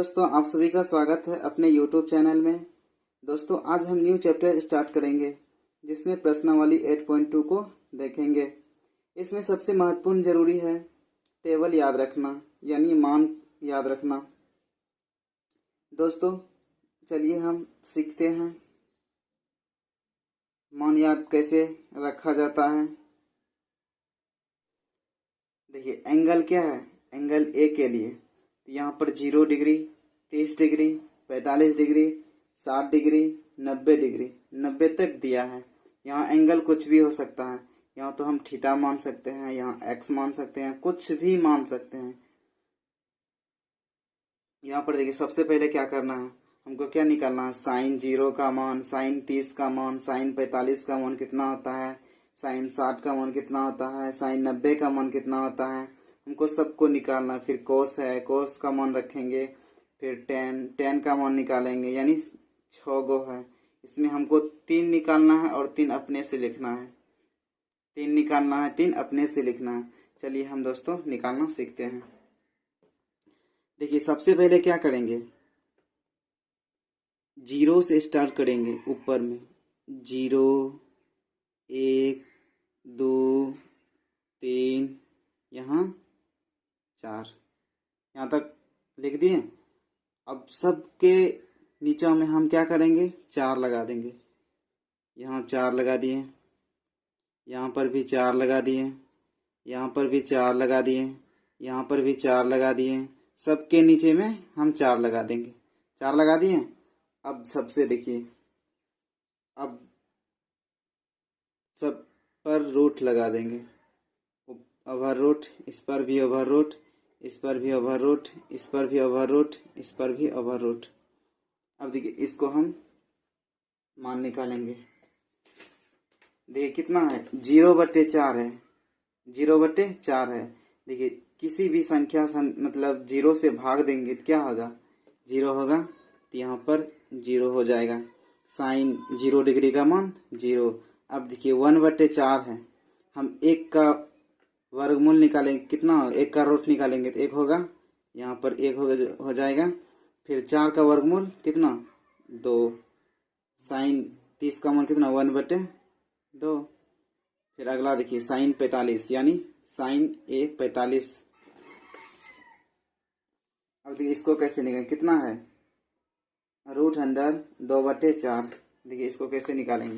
दोस्तों, आप सभी का स्वागत है अपने YouTube चैनल में। दोस्तों, आज हम न्यू चैप्टर स्टार्ट करेंगे जिसमें प्रश्नावली 8.2 को देखेंगे। इसमें सबसे महत्वपूर्ण जरूरी है टेबल याद रखना, यानी मान याद रखना। दोस्तों, चलिए हम सीखते हैं मान याद कैसे रखा जाता है। देखिए, एंगल क्या है? एंगल ए के लिए तो यहाँ पर 0 degree, 30 degree, 45 degree, 60 degree, 90 degree, 90 तक दिया है। यहाँ एंगल कुछ भी हो सकता है। यहाँ तो हम थीटा मान सकते हैं, यहाँ एक्स मान सकते हैं, कुछ भी मान सकते हैं। यहाँ पर देखिए, सबसे पहले क्या करना है, हमको क्या निकालना है? साइन 0 का मान, साइन 30 का मान, साइन 45 का मान कितना होता है, साइन 60 का मान कितना होता है, साइन 90 का मान कितना होता है, हमको सबको निकालना है। फिर कोस है, कोस का मान रखेंगे, फिर टेन का मान निकालेंगे, यानी 6 गो है। इसमें हमको 3 निकालना है और 3 अपने से लिखना है। 3 निकालना है, 3 अपने से लिखना है। चलिए हम दोस्तों निकालना सीखते हैं। देखिए, सबसे पहले क्या करेंगे, 0 से स्टार्ट करेंगे ऊपर में। 0, 1, 2, 3, यहाँ 4, यहाँ तक लिख दिए। अब सबके नीचे में हम क्या करेंगे, 4 लगा देंगे। यहाँ 4 लगा दिए, यहाँ पर भी 4 लगा दिए, यहाँ पर भी 4 लगा दिए, यहाँ पर भी 4 लगा दिए। सबके नीचे में हम 4 लगा देंगे। 4 लगा दिए। अब सबसे देखिए, अब सब पर रूट लगा देंगे। ओवर रूट, इस पर भी ओवर रूट, इस पर भी ओवर रूट, इस पर भी ओवर रूट, इस पर भी ओवर रूट। अब देखिए, इसको हम मान निकालेंगे। देखिए कितना है, 0/4 है। 0/4 है। देखिए, किसी भी संख्या मतलब 0 से भाग देंगे तो क्या होगा, 0 होगा। तो यहाँ पर 0 हो जाएगा। साइन 0 डिग्री का मान 0। अब देखिए 1/4 है। हम 1 का वर्गमूल निकालेंगे, कितना होगा, 1 का रूट निकालेंगे तो 1 होगा। यहाँ पर 1 हो जाएगा। फिर 4 का वर्गमूल कितना, 2। साइन 30 का मान कितना, 1/2। फिर अगला देखिए, साइन 45, यानी साइन ए 45। अब देखिए इसको कैसे निकालें, कितना है, √2/4। देखिए इसको कैसे निकालेंगे,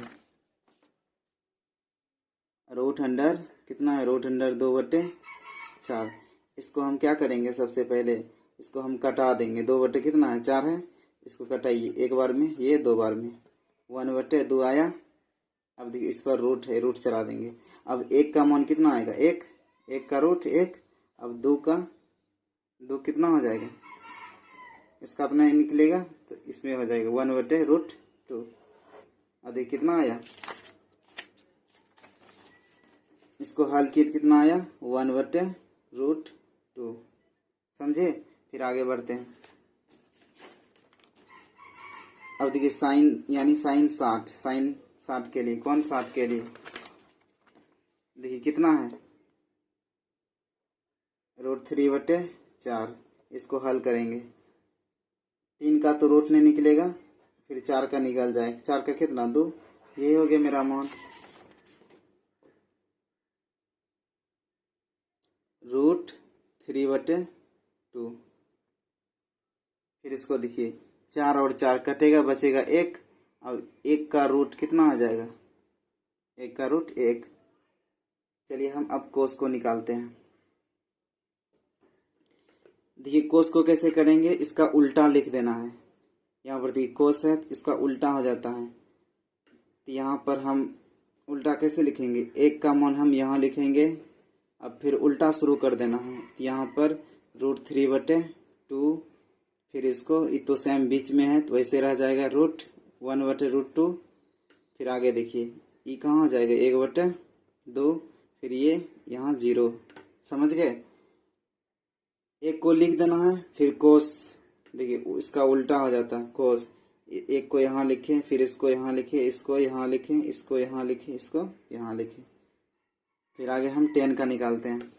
√, कितना है, √2/4। इसको हम क्या करेंगे, सबसे पहले इसको हम कटा देंगे। 2 कितना है, 4 है। इसको कटाइए, एक बार में, ये 2 बार में। 1/2 आया। अब देखिए इस पर रूट है, रूट चला देंगे। अब 1 का मान कितना आएगा, 1। 1 का रूट 1। अब 2 कितना हो जाएगा, इसका अपना निकलेगा तो इसमें हो जाएगा 1/√2। अब देखिए कितना आया, इसको हल किए कितना आया, 1/√2। समझे? फिर आगे बढ़ते हैं। अब देखिए साइन, यानी साइन 60, साइन 60 के लिए, कौन 60 के लिए, देखिए कितना है, √3/4। इसको हल करेंगे। 3 का तो रूट नहीं निकलेगा, फिर 4 का निकल जाए। 4 का कितना, 2। ये हो गया मेरा मान, √3/2। फिर इसको देखिए, 4 और 4 कटेगा, बचेगा 1। अब 1 का रूट कितना आ जाएगा, 1 का रूट 1। चलिए हम अब कोस को निकालते हैं। देखिए कोस को कैसे करेंगे, इसका उल्टा लिख देना है। यहाँ पर देखिए कोस है, इसका उल्टा हो जाता है। तो यहाँ पर हम उल्टा कैसे लिखेंगे, 1 का मान हम यहाँ लिखेंगे। अब फिर उल्टा शुरू कर देना है। तो यहाँ पर √3/2। फिर इसको, ये तो सेम बीच में है तो वैसे रह जाएगा, √1/√2। फिर आगे देखिए, ये कहाँ हो जाएगा, 1/2। फिर ये यहाँ 0। समझ गए? 1 को लिख देना है। फिर कोस, देखिए इसका उल्टा हो जाता है, कोस। 1 को यहाँ लिखें, फिर इसको यहाँ लिखें, इसको यहाँ लिखें, इसको यहाँ लिखें, इसको यहाँ लिखें। फिर आगे हम 10 का निकालते हैं।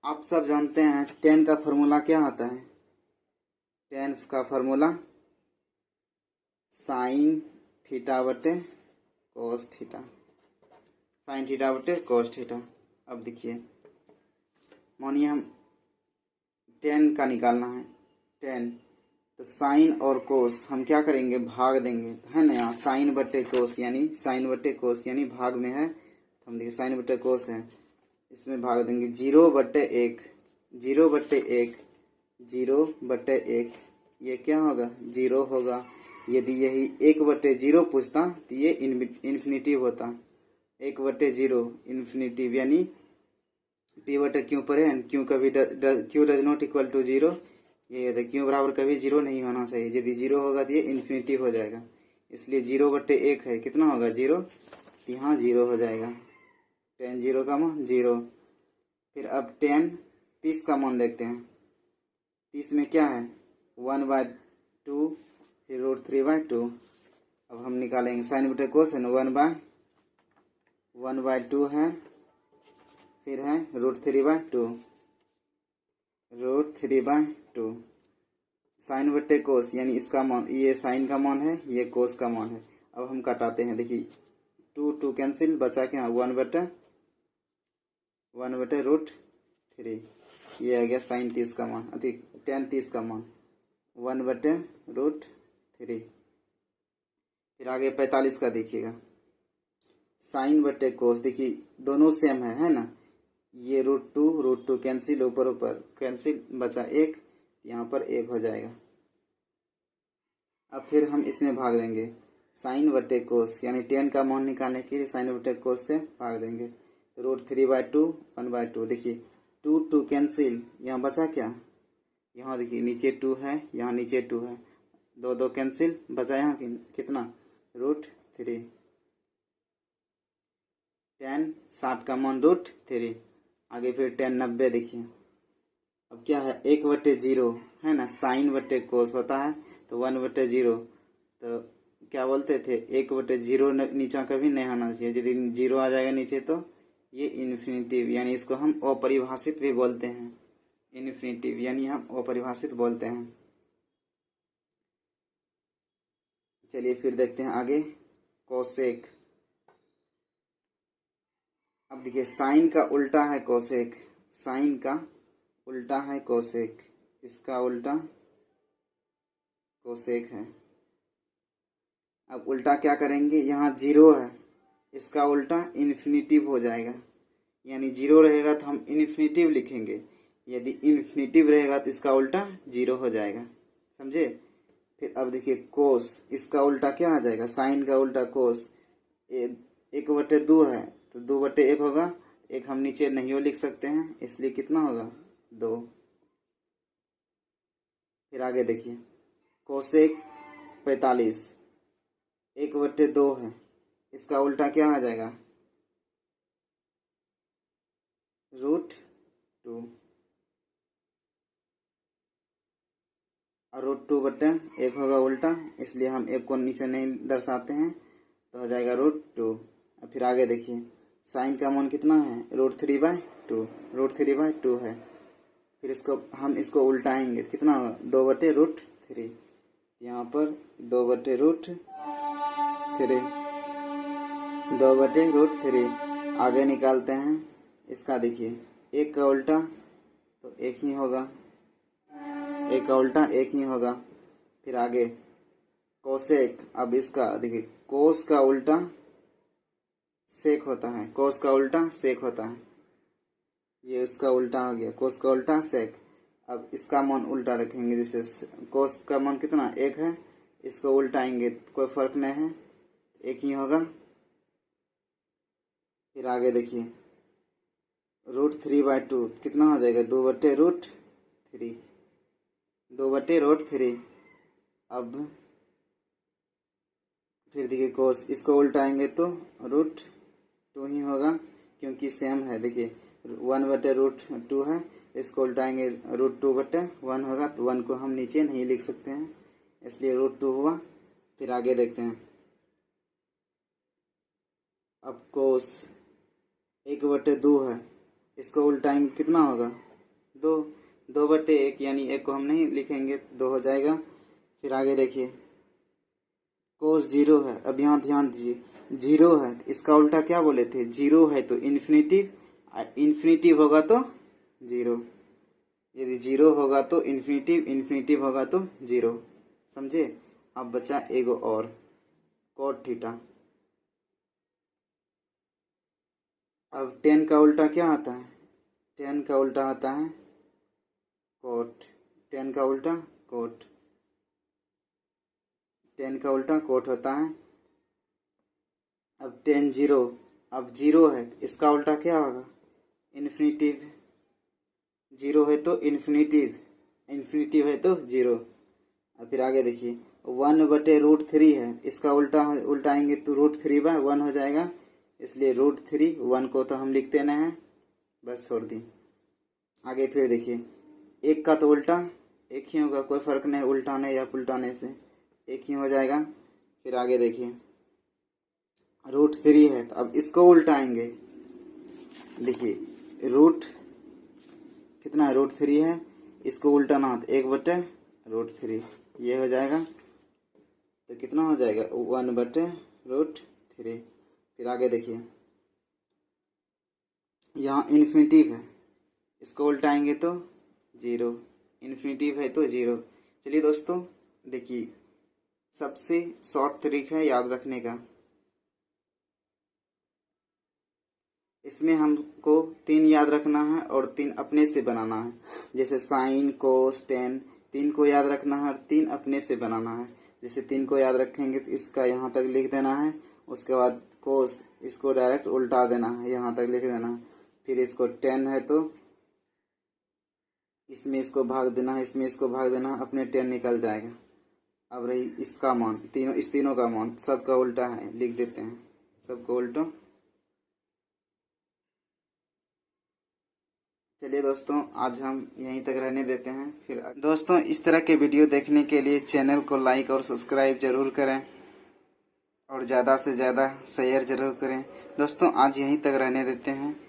आप सब जानते हैं 10 का फॉर्मूला क्या होता है, टेन का फार्मूला साइन थीटा बटे कोस थीटा, साइन थीटा बटे कोस थीटा। अब देखिए, मानिए हम टेन का निकालना है, टेन, तो साइन और कोस हम क्या करेंगे, भाग देंगे, तो है ना, यहाँ साइन बटे कोस यानी साइन बटे कोस यानी भाग में है, तो हम देखिए साइन बटे कोस है, इसमें भाग देंगे 0/1, 0/1, 0/1, ये क्या होगा, 0 होगा। यदि यही 1/0 पूछता तो ये इन्फिनिटिव होता, 1/0 इन्फिनिटिव यानी p/q पर है, क्यू कभी Q does not equal to 0, ये क्यू बराबर कभी 0 नहीं होना चाहिए, यदि 0 होगा तो ये इन्फिनिटिव हो जाएगा, इसलिए 0/1 है, कितना होगा 0, यहाँ 0 हो जाएगा, tan 0 का मान 0। फिर अब tan 30 का मान देखते हैं, 30 में क्या है 1/2, फिर √3/2। अब हम निकालेंगे साइन बटे कोस है ना, 1/2 है, फिर है √3/2, √3/2, साइन बटे कोस यानी इसका मान, ये साइन का मान है, ये कोस का मान है। अब हम कटाते हैं, देखिए 2 कैंसिल, बचा क्या 1/√3, ये आ गया साइन 30 का मान, tan 30 का मान 1/√3। फिर आगे 45 का देखिएगा, साइन बटे कोस, देखिए दोनों सेम है ना, ये √2 कैंसिल, ऊपर कैंसिल, बचा 1, यहाँ पर 1 हो जाएगा। अब फिर हम इसमें भाग देंगे साइन बटे कोस यानी tan का मान निकालने के लिए साइन बटे कोस से भाग देंगे, √3/2, 1/2, देखिए 2 कैंसिल, यहाँ बचा क्या, यहाँ देखिए नीचे 2 है, यहाँ नीचे 2 है, 2 कैंसिल, बचा यहाँ कितना √3, tan 60 का मान √3। आगे फिर tan 90, देखिए अब क्या है 1/0 है ना, साइन बटे कोस होता है तो 1/0, तो क्या बोलते थे 1/0 नीचा कभी नहीं आना चाहिए, यदि 0 आ जाएगा नीचे तो ये इन्फिनिटिव यानी इसको हम अपरिभाषित भी बोलते हैं, इन्फिनिटिव यानी हम अपरिभाषित बोलते हैं। चलिए फिर देखते हैं आगे कोसेक। अब देखिए साइन का उल्टा है कोसेक, साइन का उल्टा है कोसेक, इसका उल्टा कोसेक है। अब उल्टा क्या करेंगे, यहाँ 0 है, इसका उल्टा इन्फिनिटिव हो जाएगा, यानी 0 रहेगा तो हम इन्फिनिटिव लिखेंगे, यदि इन्फिनिटिव रहेगा तो इसका उल्टा 0 हो जाएगा, समझे। फिर अब देखिए कोस, इसका उल्टा क्या आ जाएगा, साइन का उल्टा कोस, 1/2 है तो 2/1 होगा, एक हम नीचे नहीं लिख सकते हैं, इसलिए कितना होगा 2। फिर आगे देखिए कोसेक 45, 1/2 है, इसका उल्टा क्या आ जाएगा √2, और √2/1 होगा उल्टा, इसलिए हम 1 को नीचे नहीं दर्शाते हैं, तो हो जाएगा √2। अब फिर आगे देखिए साइन का मान कितना है √3/2, √3/2 है, फिर हम इसको उल्टाएंगे, कितना होगा 2/√3, यहाँ पर 2/√3, 2/√3। आगे निकालते हैं इसका, देखिए 1 का उल्टा तो 1 ही होगा, 1 का उल्टा 1 ही होगा। फिर आगे कोसेक, अब इसका देखिए कोस का उल्टा सेक होता है, कोस का उल्टा सेक होता है, ये इसका उल्टा हो गया, कोस का उल्टा सेक। अब इसका मान उल्टा रखेंगे, जैसे कोस का मान कितना 1 है, इसको उल्टाएंगे कोई फर्क नहीं है, 1 ही होगा। फिर आगे देखिए √3/2 कितना हो जाएगा 2/√3, 2/√3। अब फिर देखिए कोस, इसको उल्टाएंगे तो √2 ही होगा, क्योंकि सेम है, देखिए 1/√2 है, इसको उल्टाएंगे √2/1 होगा, तो 1 को हम नीचे नहीं लिख सकते हैं, इसलिए √2 हुआ। फिर आगे देखते हैं, अब कोस 1/2 है, इसको उल्टाएंगे कितना होगा 2, 2/1 यानी 1 को हम नहीं लिखेंगे, 2 हो जाएगा। फिर आगे देखिए कोस 0 है। अब यहाँ ध्यान दीजिए 0 है, इसका उल्टा क्या बोले थे, 0 है तो इन्फिनिटिव, इन्फिनिटिव होगा तो 0, यदि 0 होगा तो इन्फिनिटिव, इन्फिनिटिव होगा तो 0, समझे। अब बचा एगो और cot थीटा। अब 10 का उल्टा क्या आता है, 10 का उल्टा आता है कोट, 10 का उल्टा कोट, 10 का उल्टा कोट होता है। अब 10 0, अब 0 है इसका उल्टा क्या होगा, इन्फिनिटिव, 0 है तो इन्फिनिटिव, इन्फिनिटिव है तो 0। अब फिर आगे देखिए 1/√3 है, इसका उल्टाएंगे तो √3/1 हो जाएगा, इसलिए √3, 1 को तो हम लिखते नहीं हैं, बस छोड़ दी। आगे फिर देखिए 1 का तो उल्टा 1 ही होगा, कोई फर्क नहीं उल्टाने या पुल्टाने से, 1 ही हो जाएगा। फिर आगे देखिए √3 है, तो अब इसको उल्टाएंगे, देखिए रूट कितना है, √3 है, इसको उल्टाना हो तो 1/√3, ये हो जाएगा, तो कितना हो जाएगा 1/√3। फिर आगे देखिए यहाँ इन्फिनिटिव है, इसको उल्टाएंगे तो 0, इन्फिनिटिव है तो 0। चलिए दोस्तों देखिए सबसे शॉर्ट तरीका है याद रखने का, इसमें हमको 3 याद रखना है और 3 अपने से बनाना है, जैसे साइन कोस टेन, 3 को याद रखना है और 3 अपने से बनाना है। जैसे 3 को याद रखेंगे तो इसका यहाँ तक लिख देना है, उसके बाद कोस इसको डायरेक्ट उल्टा देना है, यहाँ तक लिख देना है। फिर इसको 10 है तो इसमें इसको भाग देना है, इसमें इसको भाग देना है, अपने 10 निकल जाएगा। अब रही इसका मान, इस तीनों का मान सबका उल्टा है, लिख देते हैं सबको उल्टा। चलिए दोस्तों आज हम यहीं तक रहने देते हैं। फिर दोस्तों इस तरह के वीडियो देखने के लिए चैनल को लाइक और सब्सक्राइब जरूर करें और ज़्यादा से ज़्यादा शेयर जरूर करें। दोस्तों आज यहीं तक रहने देते हैं,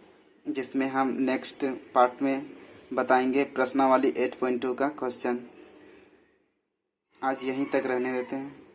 जिसमें हम नेक्स्ट पार्ट में बताएंगे प्रश्नावली 8.2 का क्वेश्चन। आज यहीं तक रहने देते हैं।